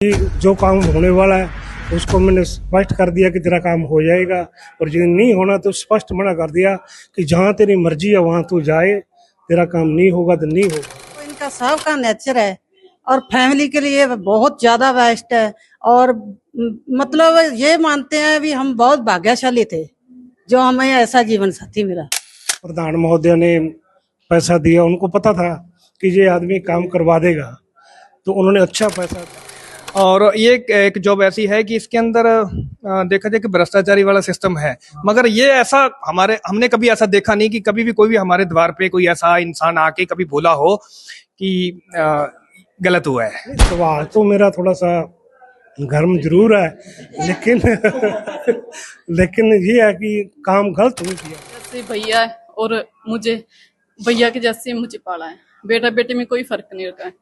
कि जो काम होने वाला है उसको मैंने स्पष्ट कर दिया कि तेरा काम हो जाएगा, और जो नहीं होना तो स्पष्ट मना कर दिया कि जहाँ तेरी मर्जी है वहाँ तू जाए, तेरा काम नहीं होगा तो नहीं होगा। तो इनका सबका नेचर है और फैमिली के लिए बहुत ज्यादा बेस्ट है। और मतलब ये मानते हैं भी हम बहुत भाग्यशाली थे जो हमें ऐसा जीवन साथी मिला। प्रधान महोदय ने पैसा दिया, उनको पता था कि ये आदमी काम करवा देगा, तो उन्होंने अच्छा पैसा दिया। और ये एक जॉब ऐसी है कि इसके अंदर देखा जाए कि भ्रष्टाचारी वाला सिस्टम है, मगर ये ऐसा हमने कभी ऐसा देखा नहीं कि कभी भी कोई भी हमारे द्वार पे कोई ऐसा इंसान आके कभी बोला हो कि गलत हुआ है। सवाल तो मेरा थोड़ा सा गर्म जरूर है, लेकिन लेकिन ये है कि काम गलत नहीं किया। जैसे भैया है और मुझे भैया के जैसे मुझे पाला है, बेटा बेटे में कोई फर्क नहीं रखा है।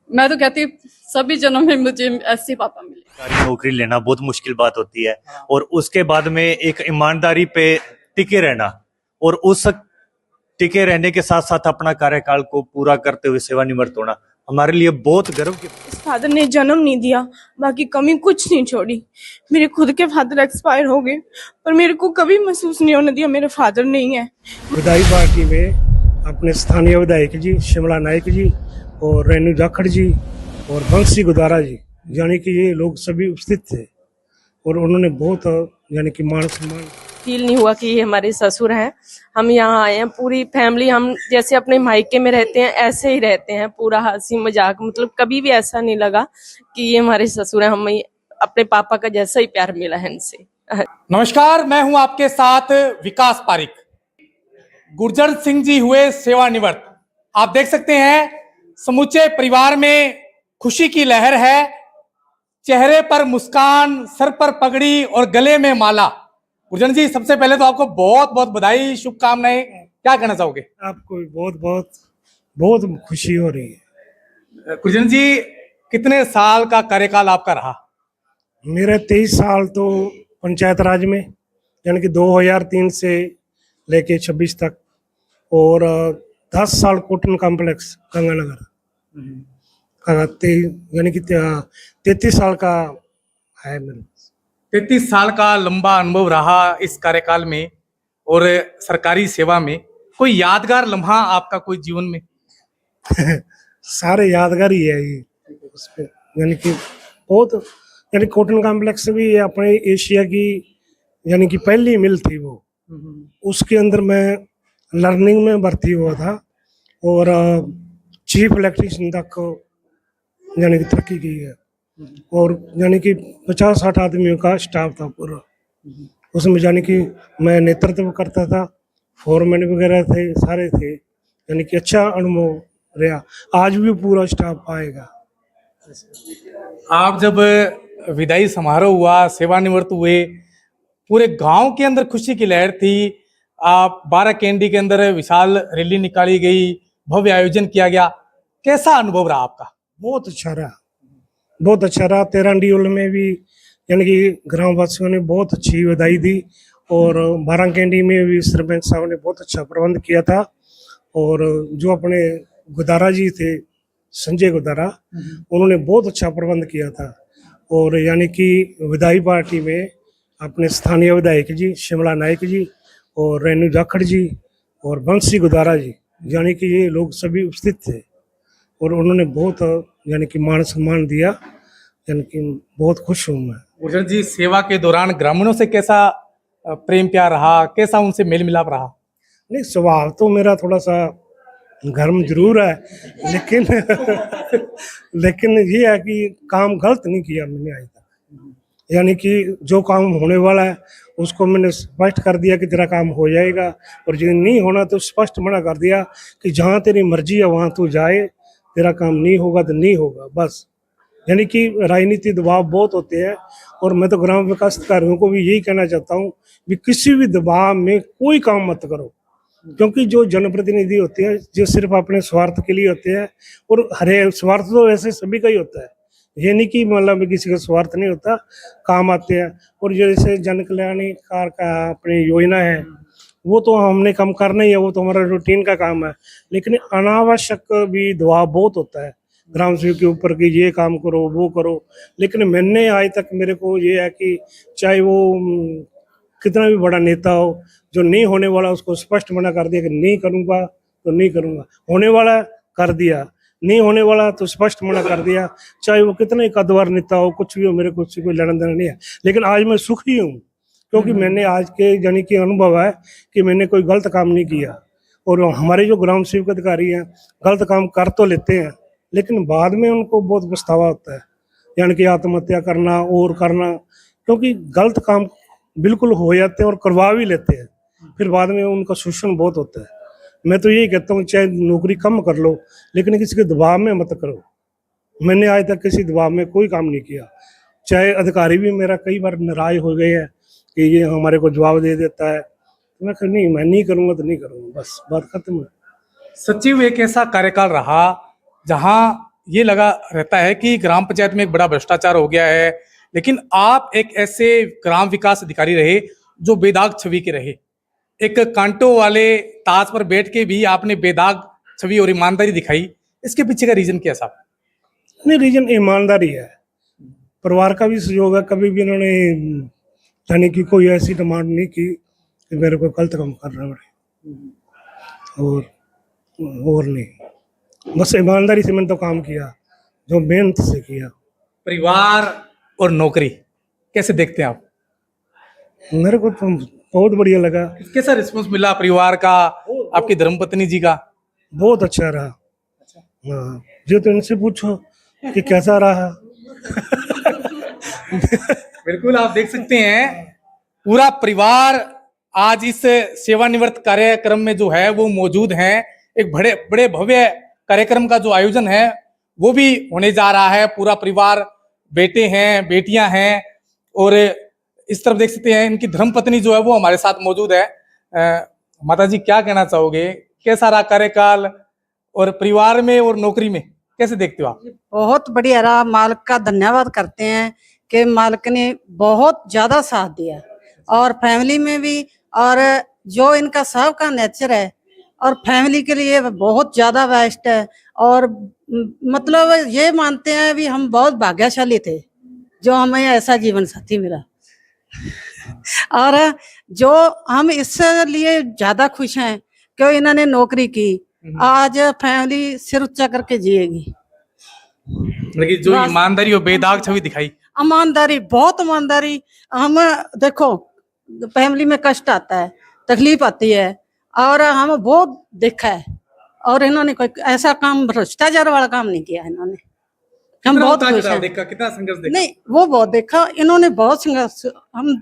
मैं तो कहती सभी जन्म में मुझे ऐसे पापा मिले। सरकारी नौकरी लेना बहुत मुश्किल बात होती है, और उसके बाद में एक ईमानदारी पे टिके रहना, और उस टिके रहने के साथ साथ अपना कार्यकाल को पूरा करते हुए सेवानिवृत्त होना हमारे लिए बहुत गर्व की। इस फादर ने जन्म नहीं दिया, बाकी कमी कुछ नहीं छोड़ी। मेरे खुद के फादर एक्सपायर हो गए, पर मेरे को कभी महसूस नहीं होने दिया मेरे फादर नहीं है। विधायी पार्टी में अपने स्थानीय विधायक जी शिमला नायक जी और रेणु जाखड़ जी और बंसी गुदारा जी, यानी कि ये लोग सभी उपस्थित थे, और उन्होंने बहुत यानी कि मान सम्मान। फील नहीं हुआ कि ये हमारे ससुर हैं। हम यहाँ आए हैं पूरी फैमिली, हम जैसे अपने मायके में रहते हैं ऐसे ही रहते हैं, पूरा हंसी मजाक, मतलब कभी भी ऐसा नहीं लगा कि ये हमारे ससुर हैं। हमें अपने पापा का जैसा ही प्यार मिला है इनसे। नमस्कार, मैं हूं आपके साथ विकास पारिक। गुरजर सिंह जी हुए सेवानिवृत्त। आप देख सकते हैं समूचे परिवार में खुशी की लहर है, चेहरे पर मुस्कान, सर पर पगड़ी और गले में माला। गुरजर जी, सबसे पहले तो आपको बहुत बहुत बधाई, शुभकामनाएं। क्या कहना चाहोगे? आपको भी बहुत बहुत बहुत खुशी हो रही है। गुरजर जी, कितने साल का कार्यकाल आपका रहा? मेरा 23 साल तो पंचायत राज में, यानी कि 2003 से लेके 26 तक, और 10 साल कॉटन कॉम्प्लेक्स गंगानगर, यानी कि 33 साल का है मेरा। 33 साल का लंबा अनुभव रहा इस कार्यकाल में और सरकारी सेवा में। कोई यादगार लम्हा आपका कोई जीवन में? सारे यादगार ही है ये उस पे, यानी कि बहुत, यानी कॉटन कॉम्प्लेक्स भी ये अपने एशिया की यानी कि पहली मिल थी वो, उसके अंदर मैं लर्निंग में भर्ती हुआ था, और चीफ इलेक्ट्रीशियन तक यानी कि तरक्की की है, और यानी कि 50-60 आदमियों का स्टाफ था पूरा उसमें, यानी कि मैं नेतृत्व करता था, फोरमैन वगैरह थे, सारे थे, यानी कि अच्छा अनुभव रहा। आज भी पूरा स्टाफ आएगा। आप जब विदाई समारोह हुआ, सेवानिवृत्त हुए, पूरे गांव के अंदर खुशी की लहर थी। आप 12 कैंडी के अंदर विशाल रैली निकाली गई, भव्य आयोजन किया गया। कैसा अनुभव रहा आपका? बहुत अच्छा रहा, बहुत अच्छा रहा। तेरांडीओल में भी यानी कि ग्रामवासियों ने बहुत अच्छी बधाई दी, और बारांकेंडी में भी सरपंच साहब ने बहुत अच्छा प्रबंध किया था, और जो अपने गुदारा जी थे, संजय गुदारा, उन्होंने बहुत अच्छा प्रबंध किया था। और यानी कि विधायी पार्टी में अपने स्थानीय विधायक जी शिमला नायक जी और रेणु जाखड़ जी और बंसी गुदारा जी, यानी कि ये लोग सभी उपस्थित थे, और उन्होंने बहुत यानी कि मान सम्मान दिया, यानी कि बहुत खुश हूँ मैं। गुरजर जी, सेवा के दौरान ग्रामीणों से कैसा प्रेम प्यार रहा, कैसा उनसे मेल मिलाप रहा? नहीं, स्वभाव तो मेरा थोड़ा सा गर्म जरूर है, लेकिन लेकिन ये है कि काम गलत नहीं किया मैंने आज तक, यानी कि जो काम होने वाला है उसको मैंने स्पष्ट कर दिया कि तेरा काम हो जाएगा, और जो नहीं होना तो स्पष्ट मना कर दिया कि जहाँ तेरी मर्जी है वहाँ तू जाए, तेरा काम नहीं होगा तो नहीं होगा, बस। यानी कि राजनीति दबाव बहुत होते हैं, और मैं तो ग्राम विकास अधिकारियों को भी यही कहना चाहता हूँ कि किसी भी दबाव में कोई काम मत करो, क्योंकि जो जनप्रतिनिधि होते हैं जो सिर्फ अपने स्वार्थ के लिए होते हैं, और हरे स्वार्थ तो वैसे सभी का ही होता है, ये नहीं कि मतलब किसी का स्वार्थ नहीं होता, काम आते हैं। और जैसे जन कल्याणकारी का अपनी योजना है वो तो हमने कम करना ही है, वो तो हमारा रूटीन का काम है, लेकिन अनावश्यक भी दबाव बहुत होता है, ग्राम सेवक के ऊपर कि ये काम करो वो करो, लेकिन मैंने आज तक मेरे को ये है कि चाहे वो कितना भी बड़ा नेता हो, जो नहीं होने वाला उसको स्पष्ट मना कर दिया कि नहीं करूँगा तो नहीं करूँगा, होने वाला कर दिया, नहीं होने वाला तो स्पष्ट मना कर दिया। चाहे वो कितना ही कद्दावर नेता हो, कुछ भी हो, मेरे को उससे कोई लेना देना नहीं है। लेकिन आज मैं सुखी हूँ क्योंकि मैंने आज के यानी कि अनुभव है कि मैंने कोई गलत काम नहीं किया। और हमारे जो ग्राम सेवक अधिकारी हैं गलत काम कर तो लेते हैं, लेकिन बाद में उनको बहुत पछतावा होता है, यानी कि आत्महत्या करना और करना, क्योंकि गलत काम बिल्कुल हो जाते हैं और करवा भी लेते हैं, फिर बाद में उनका शोषण बहुत होता है। मैं तो यही कहता हूँ चाहे नौकरी कम कर लो, लेकिन किसी के दबाव में मत करो। मैंने आज तक किसी दबाव में कोई काम नहीं किया। चाहे अधिकारी भी मेरा कई बार नाराज हो गए हैं कि ये हमारे को जवाब दे देता है, तो मैं नहीं, मैं नहीं करूँगा तो नहीं करूँगा, बस बात खत्म है। सचिव एक ऐसा कार्यकाल रहा जहां ये लगा रहता है कि ग्राम पंचायत में एक बड़ा भ्रष्टाचार हो गया है, लेकिन आप एक ऐसे ग्राम विकास अधिकारी रहे जो बेदाग छवि के रहे। एक कांटों वाले ताज पर बैठ के भी आपने बेदाग छवि और ईमानदारी दिखाई। इसके पीछे का रीजन क्या साहब? नहीं, रीजन ईमानदारी है, परिवार का भी सहयोग है। कभी भी इन्होंने यानी कि कोई ऐसी डिमांड नहीं की कि मेरे को गलत काम करना पड़े, और नहीं, बस ईमानदारी से मैंने तो काम किया, जो मेहनत से किया। परिवार और नौकरी कैसे देखते हैं आप? मेरे को तो बहुत बढ़िया लगा। कैसा रिस्पॉन्स मिला परिवार का, आपकी धर्मपत्नी जी का? बहुत अच्छा रहा। हाँ, जो तो इनसे पूछो कि कैसा रहा। बिल्कुल, आप देख सकते हैं पूरा परिवार आज इस सेवानिवृत्त कार्यक्रम में जो है वो मौजूद हैं। एक बड़े बड़े भव्य कार्यक्रम का जो आयोजन है वो भी होने जा रहा है। पूरा परिवार, बेटे हैं, बेटियां हैं, और इस तरफ देख सकते हैं इनकी धर्मपत्नी जो है वो हमारे साथ मौजूद है। माता जी, क्या कहना चाहोगे? कैसा रहा कार्यकाल, और परिवार में और नौकरी में कैसे देखते हो आप? बहुत बढ़िया रहा। मालिक का धन्यवाद करते हैं कि मालिक ने बहुत ज्यादा साथ दिया, और फैमिली में भी, और जो इनका सबका नेचर है और फैमिली के लिए बहुत ज्यादा बेस्ट है। और मतलब ये मानते हैं भी हम बहुत भाग्यशाली थे जो हमें ऐसा जीवन साथी मिला, और जो हम इससे लिए ज्यादा खुश हैं कि इन्होंने नौकरी की। आज फैमिली सिर ऊंचा करके जिएगी। लेकिन जो ईमानदारी और बेदाग छवि दिखाई, ईमानदारी, बहुत ईमानदारी। हम देखो, फैमिली में कष्ट आता है, तकलीफ आती है, और हम बहुत देखा है, और इन्होंने कोई ऐसा काम, भ्रष्टाचार वाला काम नहीं किया इन्होंने। हम बहुत खुश हैं। देखा कितना संघर्ष देखा। नहीं, वो बहुत देखा, इन्होंने बहुत संघर्ष, हम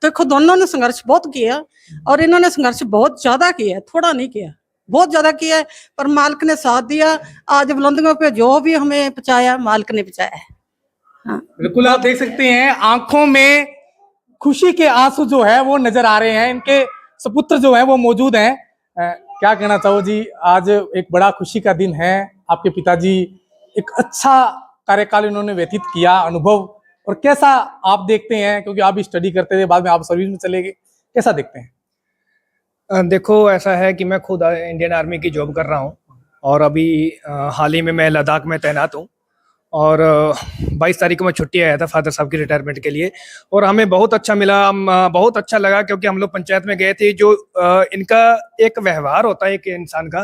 देखो दोनों ने संघर्ष बहुत किया, और इन्होंने संघर्ष बहुत ज्यादा किया, थोड़ा नहीं किया, बहुत ज्यादा किया है। पर मालिक ने साथ दिया। आज बुलंदियों पे जो भी हमें पहुंचाया, मालिक ने पहुंचाया है। हाँ। बिल्कुल, आप देख सकते हैं आंखों में खुशी के आंसू जो है वो नजर आ रहे हैं। इनके सपुत्र जो है वो मौजूद हैं। क्या कहना चाहो जी? आज एक बड़ा खुशी का दिन है। आपके पिताजी एक अच्छा कार्यकाल इन्होंने व्यतीत किया, अनुभव, और कैसा आप देखते हैं? क्योंकि आप भी स्टडी करते थे, बाद में आप सर्विस में चले गए, कैसा देखते हैं? देखो, ऐसा है कि मैं खुद इंडियन आर्मी की जॉब कर रहा हूँ, और अभी हाल ही में मैं लद्दाख में तैनात हूँ, और 22 तारीख को मैं छुट्टी आया था फादर साहब की रिटायरमेंट के लिए, और हमें बहुत अच्छा मिला। बहुत अच्छा लगा क्योंकि हम लोग पंचायत में गए थे। जो इनका एक व्यवहार होता है एक इंसान का,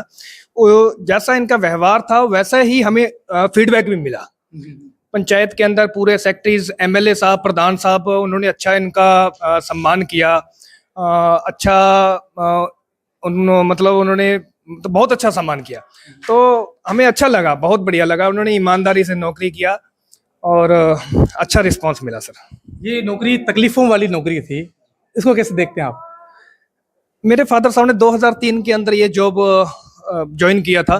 वो जैसा इनका व्यवहार था वैसा ही हमें फीडबैक भी मिला। पंचायत के अंदर पूरे सेक्रेटरीज, एमएलए साहब, प्रधान साहब, उन्होंने अच्छा इनका सम्मान किया। मतलब उन्होंने तो बहुत अच्छा सम्मान किया, तो हमें अच्छा लगा, बहुत बढ़िया लगा। उन्होंने ईमानदारी से नौकरी किया और अच्छा रिस्पांस मिला सर। ये नौकरी तकलीफों वाली नौकरी थी, इसको कैसे देखते हैं आप? मेरे फादर साहब ने 2003 के अंदर ये जॉब ज्वाइन किया था,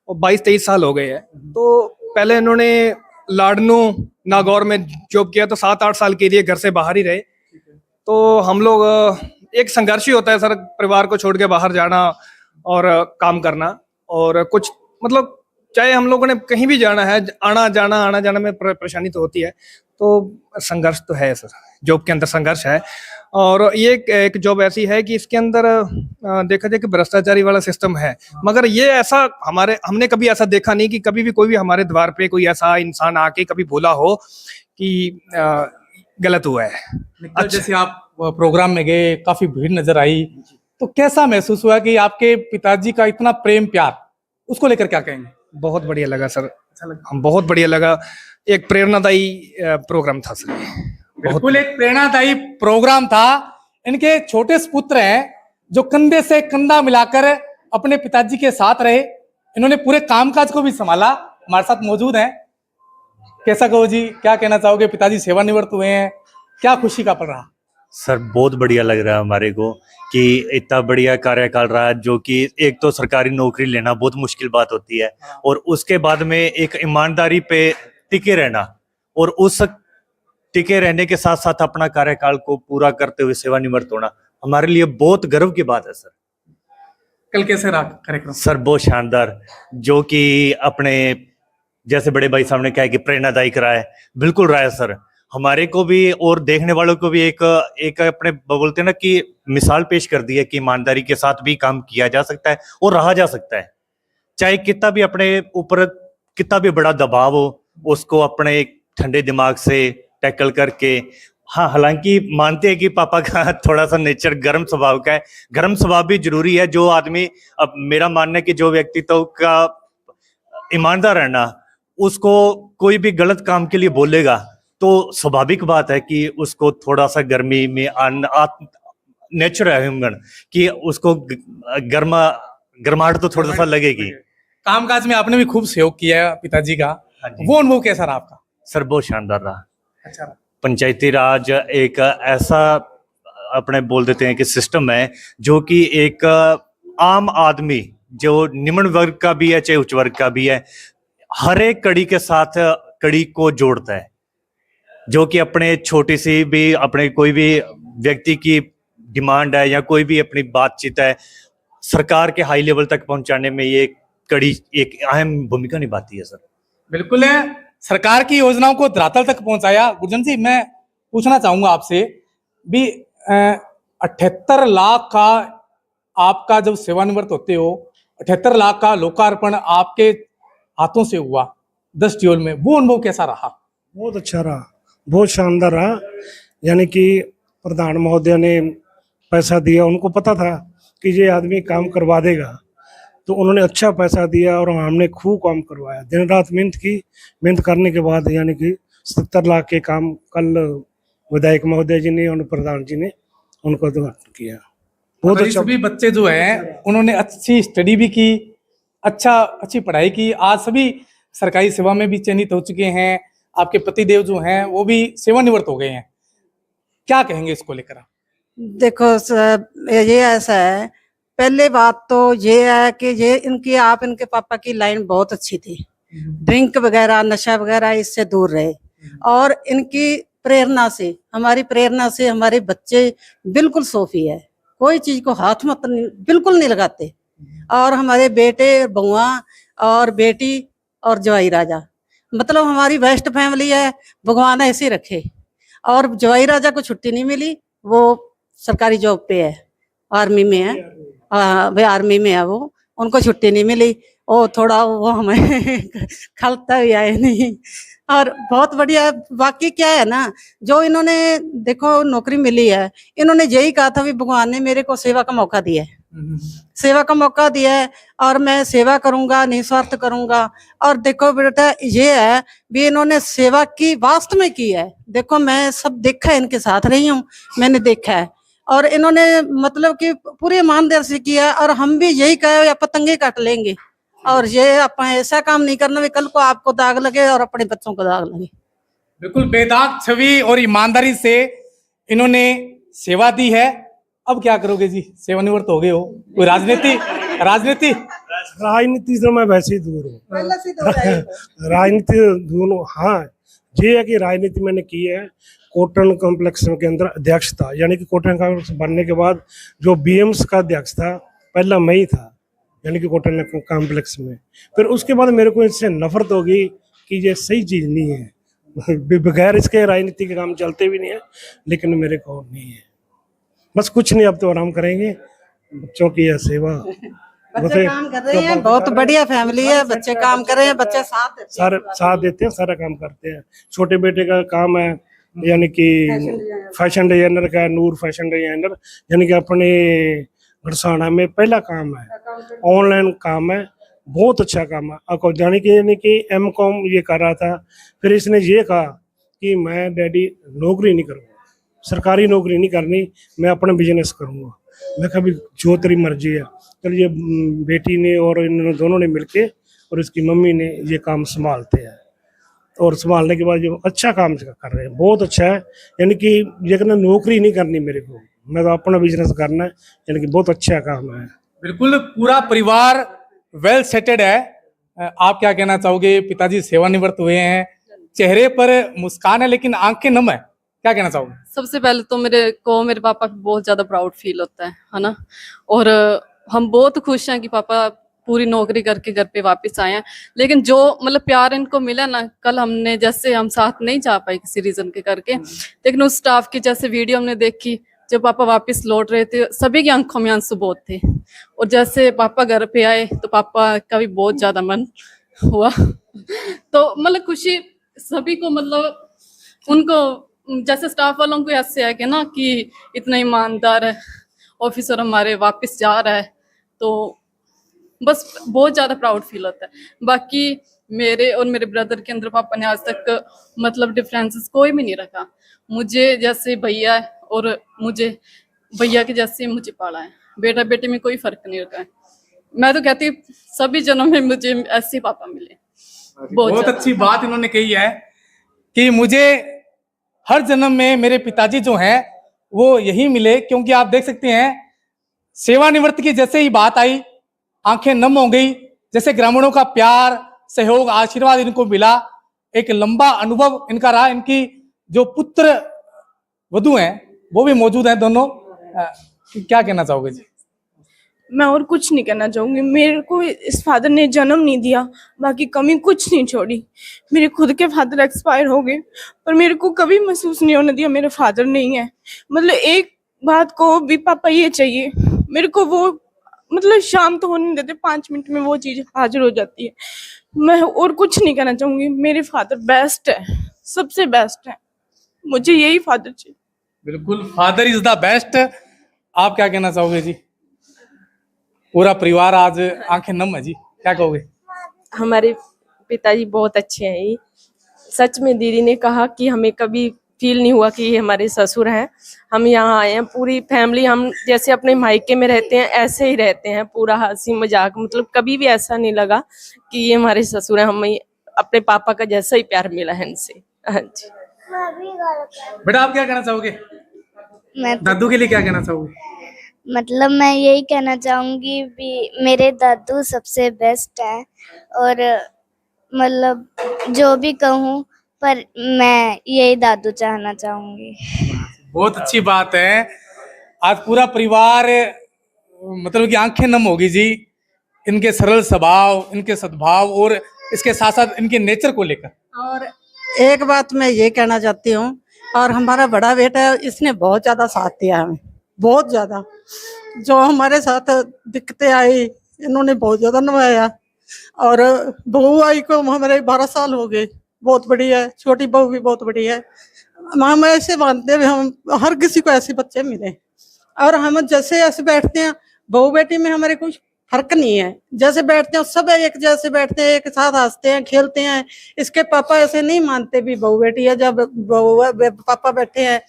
और 22-23 साल हो गए हैं। तो पहले इन्होंने लाडनू, नागौर में जॉब किया, तो 7-8 साल के लिए घर से बाहर ही रहे। तो हम लोग, एक संघर्ष ही होता है सर, परिवार को छोड़ के बाहर जाना और काम करना, और कुछ मतलब चाहे हम लोगों ने कहीं भी जाना है, आना जाना में परेशानी तो होती है, तो संघर्ष तो है सर, जॉब के अंदर संघर्ष है। और ये एक जॉब ऐसी है कि इसके अंदर देखा जाए कि भ्रष्टाचारी वाला सिस्टम है, मगर ये ऐसा हमने कभी ऐसा देखा नहीं कि कभी भी कोई भी हमारे द्वार पे कोई ऐसा इंसान आके कभी बोला हो कि गलत हुआ है। अच्छा, जैसे आप प्रोग्राम में गए, काफी भीड़ नजर आई, तो कैसा महसूस हुआ कि आपके पिताजी का इतना प्रेम प्यार, उसको लेकर क्या कहेंगे? बहुत बढ़िया लगा सर, हम बहुत बढ़िया लगा, एक प्रेरणादायी प्रोग्राम था सर। बिल्कुल एक प्रेरणादायी प्रोग्राम था। इनके छोटे सुपुत्र हैं जो कंधे से कंधा मिलाकर अपने पिताजी के साथ रहे, इन्होंने पूरे कामकाज को भी संभाला, हमारे साथ मौजूद हैं। कैसा कहो जी, क्या कहना चाहोगे? पिताजी सेवानिवृत्त हुए हैं, क्या खुशी का पल रहा? सर बहुत बढ़िया लग रहा है हमारे को कि इतना बढ़िया कार्यकाल रहा, जो कि एक तो सरकारी नौकरी लेना बहुत मुश्किल बात होती है, और उसके बाद में एक ईमानदारी पे टिके रहना, और उस टिके रहने के साथ साथ अपना कार्यकाल को पूरा करते हुए सेवानिवृत्त होना हमारे लिए बहुत गर्व की बात है सर। कल कैसे रहा कार्यक्रम? सर बहुत शानदार, जो कि अपने जैसे बड़े भाई साहब ने कहा कि प्रेरणादायक रहा है, बिल्कुल रहा है सर। हमारे को भी और देखने वालों को भी एक अपने बोलते हैं ना कि मिसाल पेश कर दी है कि ईमानदारी के साथ भी काम किया जा सकता है और रहा जा सकता है, चाहे कितना भी अपने ऊपर कितना भी बड़ा दबाव हो, उसको अपने ठंडे दिमाग से टैकल करके। हाँ, हालांकि मानते हैं कि पापा का थोड़ा सा नेचर गर्म स्वभाव का है, गर्म स्वभाव भी जरूरी है। जो आदमी, अब मेरा मानना है कि जो व्यक्तित्व का ईमानदार रहना, उसको कोई भी गलत काम के लिए बोलेगा तो स्वाभाविक बात है कि उसको थोड़ा सा गर्मी में नेचर है ह्यूमन कि उसको गर्माहट तो थोड़ा सा लगेगी। कामकाज में आपने भी खूब सहयोग किया पिताजी का, वो अनुभव कैसा रहा आपका? सर बहुत शानदार रहा। अच्छा, पंचायती राज एक ऐसा अपने बोल देते हैं कि सिस्टम है जो कि एक आम आदमी जो निम्न वर्ग का भी है चाहे उच्च वर्ग का भी है, हर एक कड़ी के साथ कड़ी को जोड़ता है, जो कि अपने छोटी सी भी अपने कोई भी व्यक्ति की डिमांड है या कोई भी अपनी बातचीत है, सरकार के हाई लेवल तक पहुंचाने में ये कड़ी एक अहम भूमिका निभाती है सर। बिल्कुल है, सरकार की योजनाओं को धरातल तक पहुंचाया। गुरजन जी, मैं पूछना चाहूंगा आपसे भी, 78 लाख का आपका जब सेवानिवृत्त होते हो, 78 लाख का लोकार्पण आपके हाथों से हुआ 10 ड्यूल में, वो अनुभव कैसा रहा? बहुत अच्छा रहा, बहुत शानदार रहा। यानी कि प्रधान महोदय ने पैसा दिया, उनको पता था कि ये आदमी काम करवा देगा, तो उन्होंने अच्छा पैसा दिया और हमने खूब काम करवाया, दिन रात मेहनत की। मेहनत करने के बाद यानी कि 70 लाख के काम कल विधायक महोदय जी ने और प्रधान जी ने उनको उद्घाटन किया। बहुत अच्छा। सभी बच्चे जो हैं उन्होंने अच्छी स्टडी भी की, अच्छी पढ़ाई की, आज सभी सरकारी सेवा में भी चयनित हो चुके हैं। आपके पतिदेव जो हैं वो भी सेवानिवृत्त हो गए हैं, क्या कहेंगे इसको लेकर? देखो सर, ये ऐसा है, पहले बात तो ये है कि ये इनके पापा की लाइन बहुत अच्छी थी, ड्रिंक वगैरह नशा वगैरह इससे दूर रहे, और इनकी प्रेरणा से, हमारी प्रेरणा से हमारे बच्चे बिल्कुल सोफी है, कोई चीज को हाथ मत बिल्कुल नहीं लगाते। और हमारे बेटे बहुआ और बेटी और जवाई राजा, मतलब हमारी बेस्ट फैमिली है, भगवान ऐसे रखे। और जवाई राजा को छुट्टी नहीं मिली, वो सरकारी जॉब पे है, आर्मी में है, भाई आर्मी में है वो, उनको छुट्टी नहीं मिली, वो थोड़ा वो हमें खलता भी आए नहीं। और बहुत बढ़िया। बाकी क्या है ना, जो इन्होंने देखो नौकरी मिली है, इन्होंने यही कहा था भी भगवान ने मेरे को सेवा का मौका दिया है, सेवा का मौका दिया है और मैं सेवा करूंगा, निस्वार्थ करूंगा। और देखो बेटा, ये है भी इन्होंने सेवा की वास्तव में की है। देखो मैं सब देखा है, इनके साथ रही हूँ, मैंने देखा है, और इन्होंने मतलब कि पूरे ईमानदारी से किया। और हम भी यही कहे या पतंगे काट लेंगे, और ये अपन ऐसा काम नहीं करना भी कल को आपको दाग लगे और अपने बच्चों को दाग लगे। बिल्कुल बेदाग छवि और ईमानदारी से इन्होंने सेवा दी है। अब क्या करोगे जी, सेवानिवृत्त हो गए हो, कोई राजनीति से मैं वैसे ही दूर हूँ। राजनीति दूर हूँ। हाँ, ये है कि राजनीति मैंने की है कॉटन कॉम्प्लेक्स के अंदर अध्यक्ष था, यानी कि कॉटन कॉम्प्लेक्स बनने के बाद जो बीएम्स का अध्यक्ष था पहला मैं ही था, यानी कि कोटन कॉम्प्लेक्स में। फिर उसके बाद मेरे को इससे नफरत होगी कि ये सही चीज़ नहीं है। बगैर इसके राजनीति के काम चलते भी नहीं है, लेकिन मेरे को नहीं है। बस कुछ नहीं, अब तो आराम करेंगे, बच्चों की यह सेवा। बच्चे काम कर रहे हैं, बहुत बढ़िया फैमिली है, बच्चे काम कर रहे हैं, बच्चे साथ देते हैं। साथ देते हैं, सारा काम करते हैं। छोटे बेटे का काम है यानी कि फैशन डिजाइनर का, नूर फैशन डिजाइनर, यानी कि अपने गड़साना में पहला काम है, ऑनलाइन काम है, बहुत अच्छा काम है। और यानी कि M.Com ये कर रहा था, फिर इसने ये कहा कि मैं डैडी नौकरी नहीं करूँगा, सरकारी नौकरी नहीं करनी, मैं अपना बिजनेस करूँगा। मैं कभी जो तेरी मर्जी है। चलिए, बेटी ने और इन दोनों ने मिलके और इसकी मम्मी ने ये काम संभालते हैं, और संभालने के बाद जो अच्छा काम कर रहे हैं, बहुत अच्छा है। यानी कि ये कहना नौकरी नहीं करनी मेरे को, मैं तो अपना बिजनेस करना है, यानी कि बहुत अच्छा काम है। बिल्कुल पूरा परिवार वेल सेटेड है। आप क्या कहना चाहोगे? पिताजी सेवानिवृत्त हुए हैं, चेहरे पर मुस्कान है लेकिन आंखें नम है, क्या कहना चाहोगे? सबसे पहले तो मेरे पापा को बहुत ज्यादा प्राउड फील होता है ना। और हम बहुत खुश हैं कि पापा पूरी नौकरी करके घर पे वापस आए हैं। लेकिन जो मतलब प्यार इनको मिला ना, कल हमने जैसे हम साथ नहीं जा पाए किसी रीजन के करके, लेकिन उस स्टाफ की जैसे वीडियो हमने देखी, जब पापा वापस लौट रहे थे, सभी की आंखों में आंसू बहुत थे। और जैसे पापा घर पे आए तो पापा का भी बहुत ज्यादा मन हुआ। तो मतलब खुशी सभी को, मतलब उनको जैसे स्टाफ वालों को ऐसे है कि ना कि इतना ईमानदार है ऑफिसर हमारे वापस जा रहा है, तो बस बहुत ज्यादा प्राउड फील होता है। बाकी मेरे और मेरे ब्रदर के अंदर पापा ने आज तक मतलब डिफरेंसेस कोई भी नहीं रखा। मुझे जैसे भैया है और मुझे भैया के जैसे मुझे पाला है, बेटा बेटे में कोई फर्क नहीं रखा है। मैं तो कहती सभी जनों में मुझे ऐसे पापा मिले। बहुत अच्छी बात इन्होंने कही है कि मुझे हर जन्म में मेरे पिताजी जो हैं वो यही मिले, क्योंकि आप देख सकते हैं सेवानिवृत्त की जैसे ही बात आई आंखें नम हो गई। जैसे ग्रामीणों का प्यार, सहयोग, आशीर्वाद इनको मिला, एक लंबा अनुभव इनका रहा। इनकी जो पुत्र वधू हैं वो भी मौजूद हैं दोनों। क्या कहना चाहोगे जी? मैं और कुछ नहीं कहना चाहूंगी। मेरे को इस फादर ने जन्म नहीं दिया, बाकी कमी कुछ नहीं छोड़ी। मेरे खुद के फादर एक्सपायर हो गए, पर मेरे को कभी महसूस नहीं होने दिया मेरे फादर नहीं है। मतलब एक बात को भी पापा ये चाहिए मेरे को, वो मतलब शाम तो होने देते, 5 मिनट में वो चीज हाजिर हो जाती है। मैं और कुछ नहीं कहना चाहूंगी। मेरे फादर बेस्ट है, सबसे बेस्ट है, मुझे यही फादर चाहिए। बिल्कुल, फादर इज द बेस्ट। आप क्या कहना चाहोगे जी? पूरा परिवार आज आंखें नम है जी, क्या कहोगे? हमारे पिताजी बहुत अच्छे हैं। ये सच में दीदी ने कहा कि हमें कभी फील नहीं हुआ कि ये हमारे ससुर हैं। हम यहाँ आए हैं, पूरी फैमिली हम जैसे अपने मायके में रहते हैं ऐसे ही रहते हैं, पूरा हंसी मजाक, मतलब कभी भी ऐसा नहीं लगा कि ये हमारे ससुर हैं। हमें अपने पापा का जैसा ही प्यार मिला है इनसे। हाँ जी। बेटा आप क्या कहना चाहोगे? दादू के लिए क्या कहना चाहोगे? मतलब मैं यही कहना चाहूंगी भी मेरे दादू सबसे बेस्ट है, और मतलब जो भी कहूँ पर मैं यही दादू चाहना चाहूंगी। बहुत अच्छी बात है। आज पूरा परिवार मतलब कि आंखें नम होगी जी, इनके सरल स्वभाव, इनके सद्भाव और इसके साथ साथ इनके नेचर को लेकर। और एक बात मैं ये कहना चाहती हूँ, और हमारा बड़ा बेटा है, इसने बहुत ज्यादा साथ दिया हमें, बहुत ज्यादा। जो हमारे साथ दिक्कतें आई इन्होंने बहुत ज्यादा निभाया। और बहू आई को हमारे 12 साल हो गए, बहुत बड़ी है। छोटी बहू भी बहुत बड़ी है। हम ऐसे मानते हैं हम हर किसी को ऐसे बच्चे मिले, और हम जैसे ऐसे बैठते हैं बहू बेटी में हमारे कुछ फर्क नहीं है। जैसे बैठते हैं सब एक जैसे बैठते हैं, एक साथ हंसते हैं, खेलते हैं। इसके पापा ऐसे नहीं मानते भी बहू बेटी है। जब बहू पापा बैठे हैं,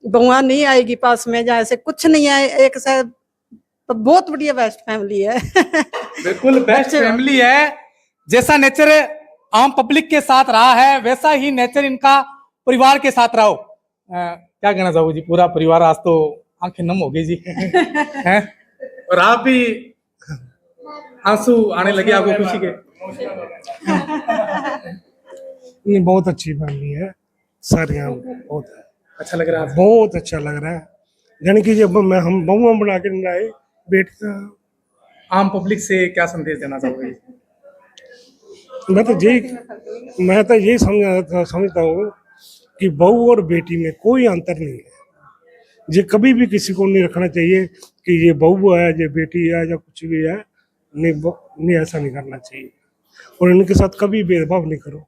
बहुआ नहीं आएगी पास में, जहाँ ऐसे कुछ नहीं है, एक साथ। तो बहुत बढ़िया बेस्ट फैमिली है। बिल्कुल बेस्ट फैमिली है। जैसा नेचर आम पब्लिक के साथ रहा है वैसा ही नेचर इनका परिवार के साथ रहो। क्या कहना चाहोगे जी? पूरा परिवार आज तो आंखें नम हो गई जी। हैं? और आप भी आंसू आने लगे आपको खुशी के? ये बहुत अच्छी फैमिली है, सारे यहाँ बहुत अच्छा लग रहा है? बहुत अच्छा लग रहा है। यानी कि जब हम बहुआ बना के लाए, बेटा आम पब्लिक से क्या संदेश देना चाहोगे? मैं तो यही समझता हूँ कि बहू और बेटी में कोई अंतर नहीं है। ये कभी भी किसी को नहीं रखना चाहिए कि ये बहू है, ये बेटी है, या कुछ भी है। नहीं, ऐसा नहीं करना चाहिए और इनके साथ कभी भेदभाव नहीं करो।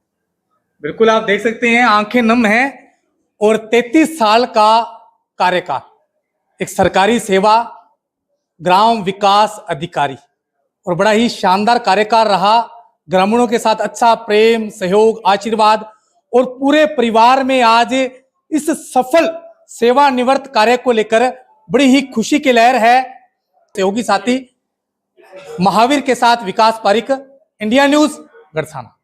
बिल्कुल, आप देख सकते हैं आंखें नम हैं और 33 साल का कार्यकाल, एक सरकारी सेवा, ग्राम विकास अधिकारी, और बड़ा ही शानदार कार्यकाल रहा। ग्रामीणों के साथ अच्छा प्रेम, सहयोग, आशीर्वाद और पूरे परिवार में आज इस सफल सेवानिवृत्त कार्य को लेकर बड़ी ही खुशी की लहर है। सहयोगी साथी महावीर के साथ विकास पारिक, इंडिया न्यूज, गड़साना।